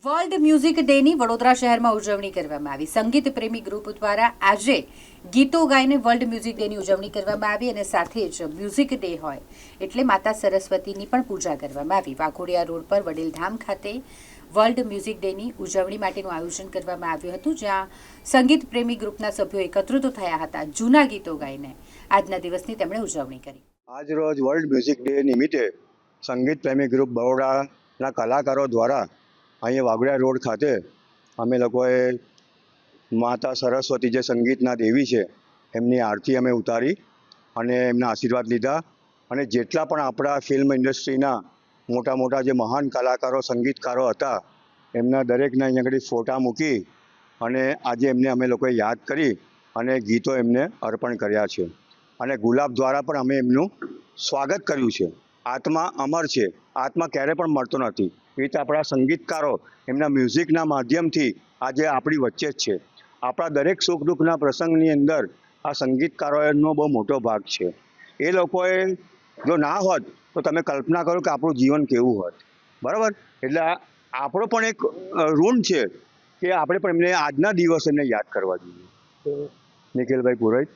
World music ડેની વડોદરા શહેરમાં ઉજવણી કરવામાં આવી. સંગીત પ્રેમી ગ્રુપ દ્વારા આજે ગીતો ગાઈને વર્લ્ડ મ્યુઝિક ડેની ઉજવણી કરવામાં આવી અને સાથે જ મ્યુઝિક ડે હોય એટલે માતા સરસ્વતીની પણ પૂજા કરવામાં આવી. વાઘોડિયા રોડ પર વડીલધામ ખાતે વર્લ્ડ મ્યુઝિક ડેની ઉજવણી માટેનું આયોજન કરવામાં આવ્યું હતું, જ્યાં સંગીત પ્રેમી ગ્રુપના સભ્યો એકત્રિત થયા હતા. જૂના ગીતો ગાઈને આજના દિવસની તેમણે ઉજવણી કરી. આજ રોજ વર્લ્ડ મ્યુઝિક ડે નિમિત્તે સંગીત પ્રેમી ગ્રુપ બરોડાના કલાકારો દ્વારા અહીંયા વાઘોડિયા રોડ ખાતે અમે લોકોએ માતા સરસ્વતી જે સંગીતના દેવી છે એમની આરતી અમે ઉતારી અને એમના આશીર્વાદ લીધા. અને જેટલા પણ આપણા ફિલ્મ ઇન્ડસ્ટ્રીના મોટા મોટા જે મહાન કલાકારો સંગીતકારો હતા એમના દરેકના અહીંયા આગળ ફોટા મૂકી અને આજે એમને અમે લોકોએ યાદ કરી અને ગીતો એમને અર્પણ કર્યા છે. અને ગુલાબ દ્વારા પણ અમે એમનું સ્વાગત કર્યું છે. આત્મા અમર છે, આત્મા ક્યારે પણ મળતો નથી. એ રીતે આપણા સંગીતકારો એમના મ્યુઝિકના માધ્યમથી આજે આપણી વચ્ચે જ છે. આપણા દરેક સુખ દુઃખના પ્રસંગની અંદર આ સંગીતકારોનો બહુ મોટો ભાગ છે. એ લોકોએ જો ના હોત તો તમે કલ્પના કરો કે આપણું જીવન કેવું હોત. બરાબર? એટલે આપણો પણ એક ઋણ છે કે આપણે પણ એમને આજના દિવસે એમને યાદ કરવા જોઈએ. નિખિલભાઈ પુરોહિત,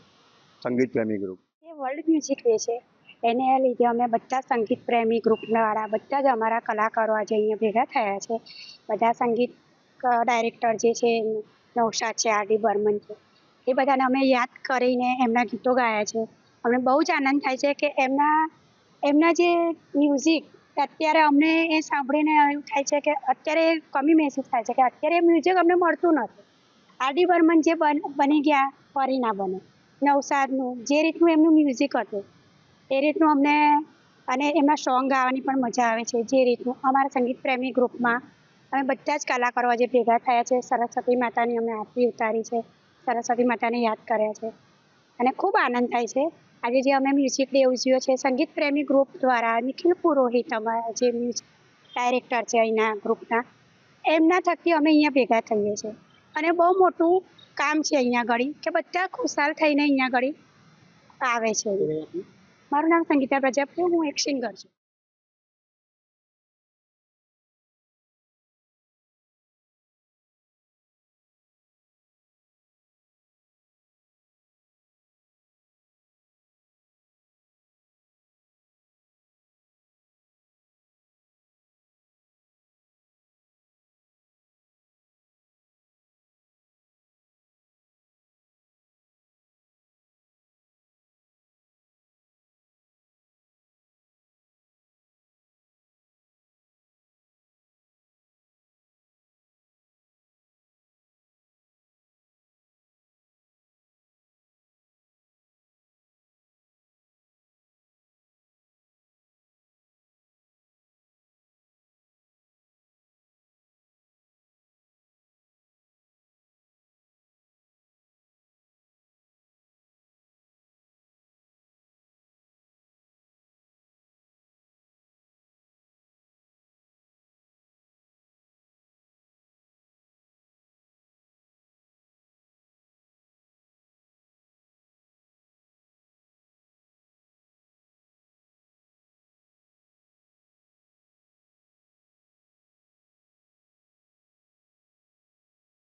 સંગીત પ્રેમી ગ્રુપ. એ વર્લ્ડ મ્યુઝિક ડે છે, એને લીધે અમે બધા સંગીત પ્રેમી ગ્રુપવાળા બધા જ અમારા કલાકારો આજે અહીંયા ભેગા થયા છે. બધા સંગીત ડાયરેક્ટર જે છે નૌશાદ છે, આર ડી બર્મન છે, એ બધાને અમે યાદ કરીને એમના ગીતો ગાયા છે. અમને બહુ જ આનંદ થાય છે કે એમના જે મ્યુઝિક અત્યારે અમને એ સાંભળીને એવું થાય છે કે અત્યારે કમી મહેસૂસ થાય છે કે અત્યારે એ મ્યુઝિક અમને મળતું નથી. આર ડી બર્મન જે બની ગયા ફરી ના બને. નૌશાદનું જે રીતનું એમનું મ્યુઝિક હતું એ રીતનું અમને, અને એમના સોંગ ગાવાની પણ મજા આવે છે. જે રીતનું અમારા સંગીત પ્રેમી ગ્રુપમાં અમે બધા જ કલાકારો આજે ભેગા થયા છે. સરસ્વતી માતાની અમે આરતી ઉતારી છે, સરસ્વતી માતાને યાદ કર્યા છે અને ખૂબ આનંદ થાય છે. આજે જે અમે મ્યુઝિક ડે ઉજવ્યો છે સંગીત પ્રેમી ગ્રુપ દ્વારા, નિખિલ પુરોહિત અમારા જે મ્યુઝિક ડાયરેક્ટર છે અહીંના ગ્રુપના, એમના થકી અમે અહીંયા ભેગા થઈએ છીએ. અને બહુ મોટું કામ છે અહીંયા આગળ કે બધા ખુશાલ થઈને અહીંયા આગળ આવે છે. મારું નામ સંગીતા પ્રજાપતિ, હું એક સિંગર છું.